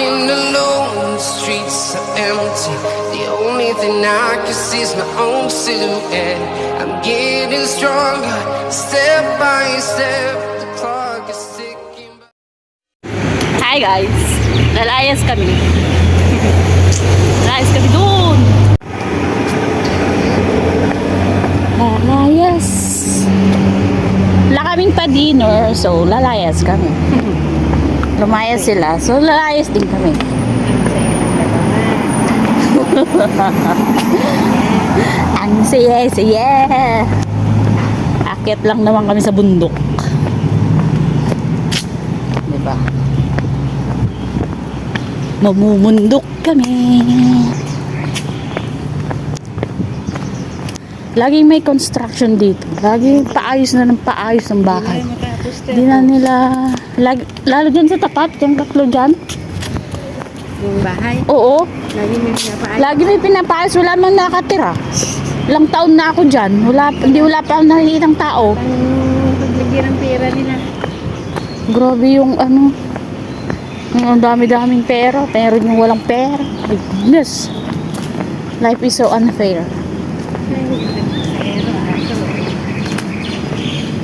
walking alone, the streets are empty. The only thing I can see is my own silhouette. I'm getting stronger, step by step. The clock is ticking. Hi guys, lalayas kami. Lalayas kami doon. Lalayas. Wala kaming pa-dinner, so lalayas kami. Lumayas sila, so lalayas din kami. Ang saya. Akit lang naman kami sa bundok. Diba? Mamumundok kami. Laging may construction dito. Laging paayos na ng paayos ng bahay. Hindi na nila lalo dyan sa tapat, yung tatlo dyan. Yung bahay? Oo. Lagi may pinapaayos. Wala mang nakatira. Ilang taon na ako dyan. Wala pa akong nakikitang tao. Ang paglagyan ng pera nila. Grabe yung ano. Ang dami-daming pera. Pero yung walang pera. My goodness. Life is so unfair.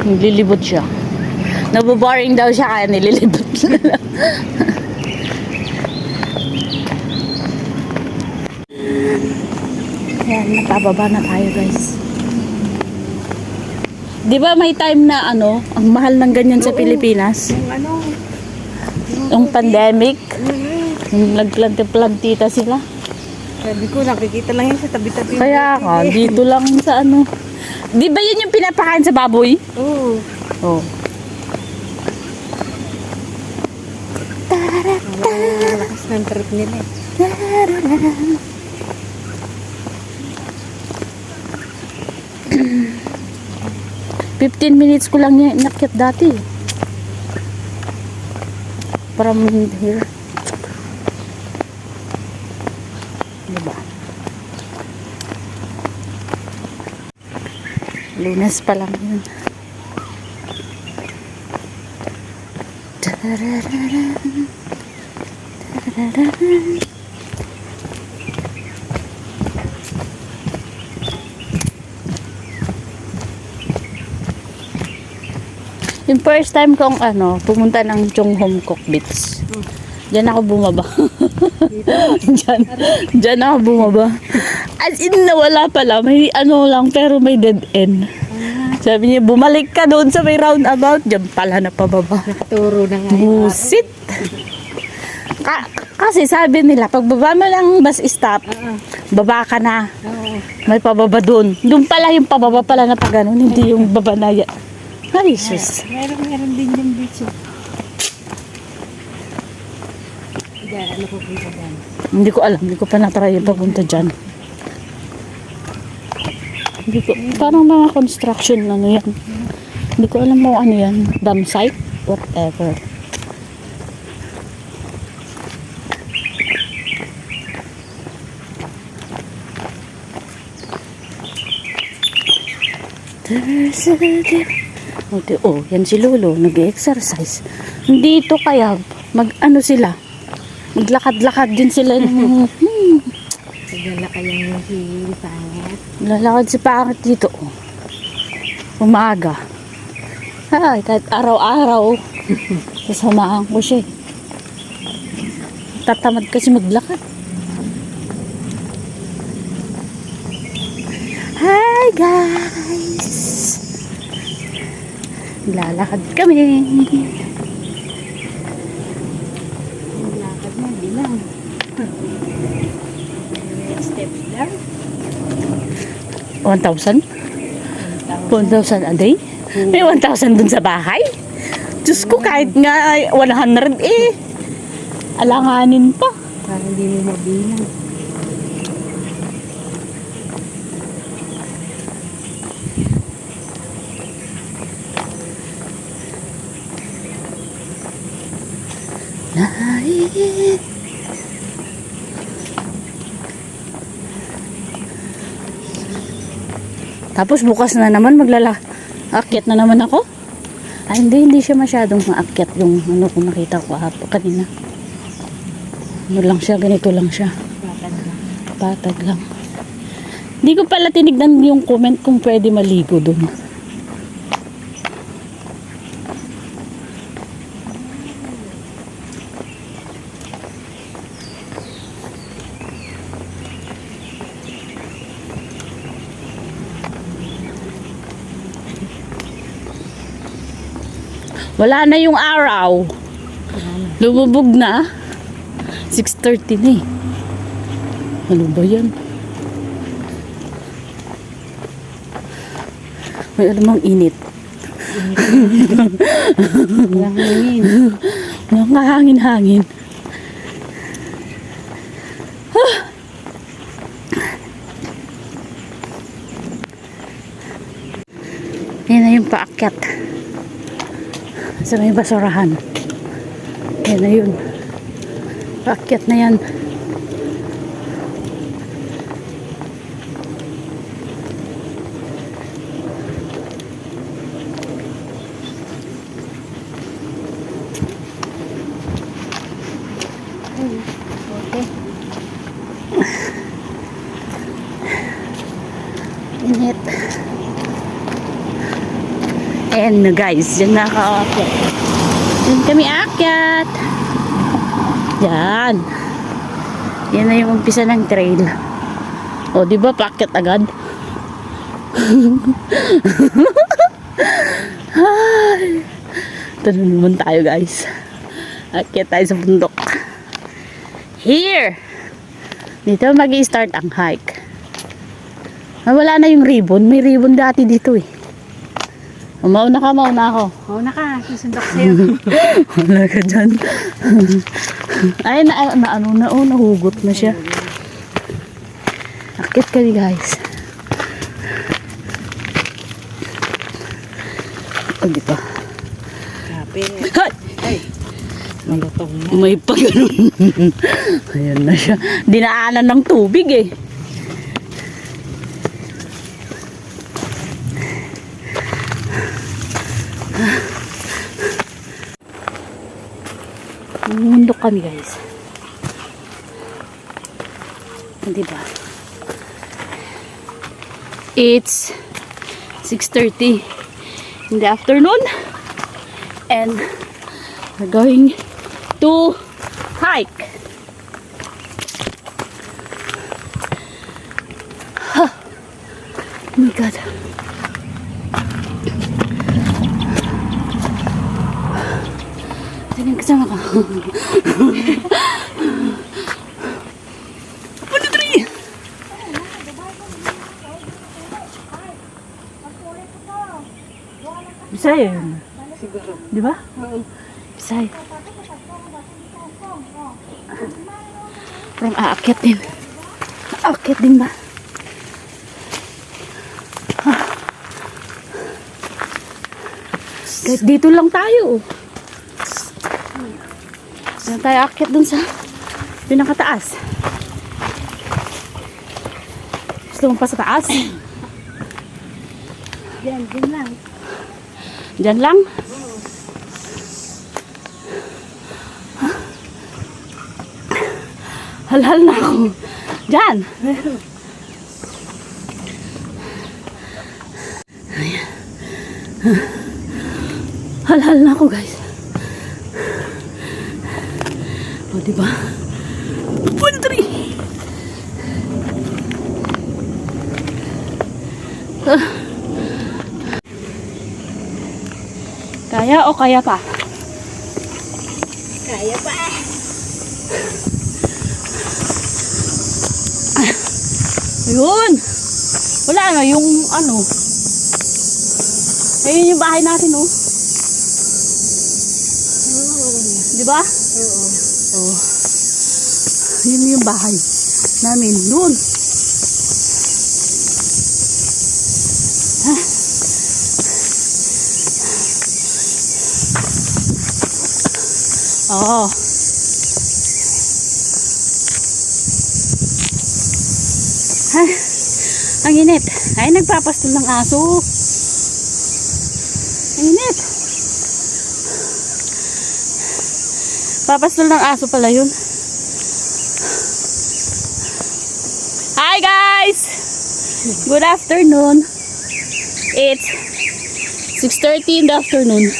Nililibot siya. Naboboring daw siya kaya nililibot. Ayan, napababa na tayo guys. Di ba may time na ano, ang mahal ng ganyan sa Pilipinas? Yung ano? Yung pandemic. Yung nagplantita sila. Sabi ko, nakikita lang yun sa tabi-tabi. Kaya ka, dito lang sa ano. Di ba yun yung pinapakain sa baboy? Oo. Oo. Ang lakas ng trip nila eh. 15 minutes ko lang yung inakyat dati. From here. Diba? Lunes pa lang yun. Yung first time kong pumunta ng Chonghom Kok Beach. Diyan ako bumaba. Diyan ako bumaba. As in, nawala pala. May ano lang, pero may dead end. Sabi niya, bumalik ka doon sa may roundabout. Diyan pala na pababa. Nakaturo na nga. Busit. Kasi sabi nila, pag baba mo ng bus stop, baba ka na. May pababa doon. Doon pala yung pababa pala na pag ganun, hindi yung baba na yan. Ay, sus. Meron din yung beach. Ano po punta dyan? Hindi ko alam, hindi ko pa na-try yung papunta dyan. Hindi ko, parang mga construction ano yan. Hindi ko alam mo ano yan, dam site, whatever. Oh, yan si Lolo, nag-exercise. Dito kaya, mag-ano sila, maglakad-lakad din sila ng Naglalakad yung si Pangit. lalakad si Pangit dito. Umaga. Ay, kahit araw-araw, sasamahan ko siya. Tatamad kasi maglakad. Hi guys! Lalakad kami. Lakad mo, bilang. Steps lang. 1,000? 1,000 a day? May 1,000 dun sa bahay? Diyos ko, kahit nga 100 alanganin pa. Parang hindi mo mabilang. Tapos bukas na naman akyat na naman ako. Ay, hindi siya masyadong maakyat yung ano kung nakita ko kanina. Ano lang siya, ganito lang siya. Bakit lang? Patag lang. Hindi ko pala tinignan yung comment kung pwede maligo dun. Wala na yung araw. Lumubog na. 6:30 na eh. Ano ba yan? May alamang init. Walang hangin. Walang hangin-hangin. Yan na yung paakyat. Sa may basurahan. Yan na yun. Paakyat na yan. Okay. Init. And guys, dyan na ako. Dyan kami akyat. Yan. Yan na yung umpisa ng trail. O, di ba paakyat agad? Ay. Ito na naman tayo guys. Akyat tayo sa bundok. Here! Dito mag-i-start ang hike. Wala na yung ribbon. May ribbon dati dito eh. Mauna ako. Mauna ka, susundok sa'yo. Wala ka dyan. Ay, nahugot na siya. Akit kami guys. O, di ba? Kapin. Hay! Malutong na. May pa ganun. Ayan na siya. Dinaanan ng tubig eh. Mundok kami guys. Diba? It's 6:30 in the afternoon and we're going to hike. Oh my god. Saan yung kasama ko? Ano three? Bisaya yun. Siguro. Di ba? Oo. Bisaya. Parang aakyat din. Aakyat din ba? Kahit dito lang tayo. Diyan tayo aakyat dun sa pinakataas. Gusto mo pa sa taas? Diyan lang. Diyan lang? Halhal na ako. Diyan. Ayan. Halhal na ako guys. O diba? 1, 3. Kaya o kaya pa? Kaya pa. Ayun. Wala na yung ano. Ayun yung bahay natin oh. Di ba? Oo. Oh. Yun yung bahay namin doon. Oo. Ay, ang init. Ay, nagpapastol ng aso. Ang init. Papastol ng aso pala yun. guys! Good afternoon. It's 6:30 in the afternoon.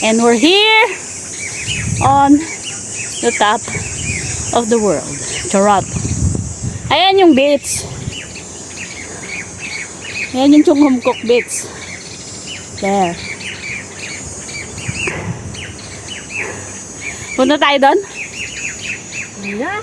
And we're here on the top of the world. Charot. Ayan yung beach. Ayan yung Chunghumkok beach. There. Punta tayo doon? Yeah.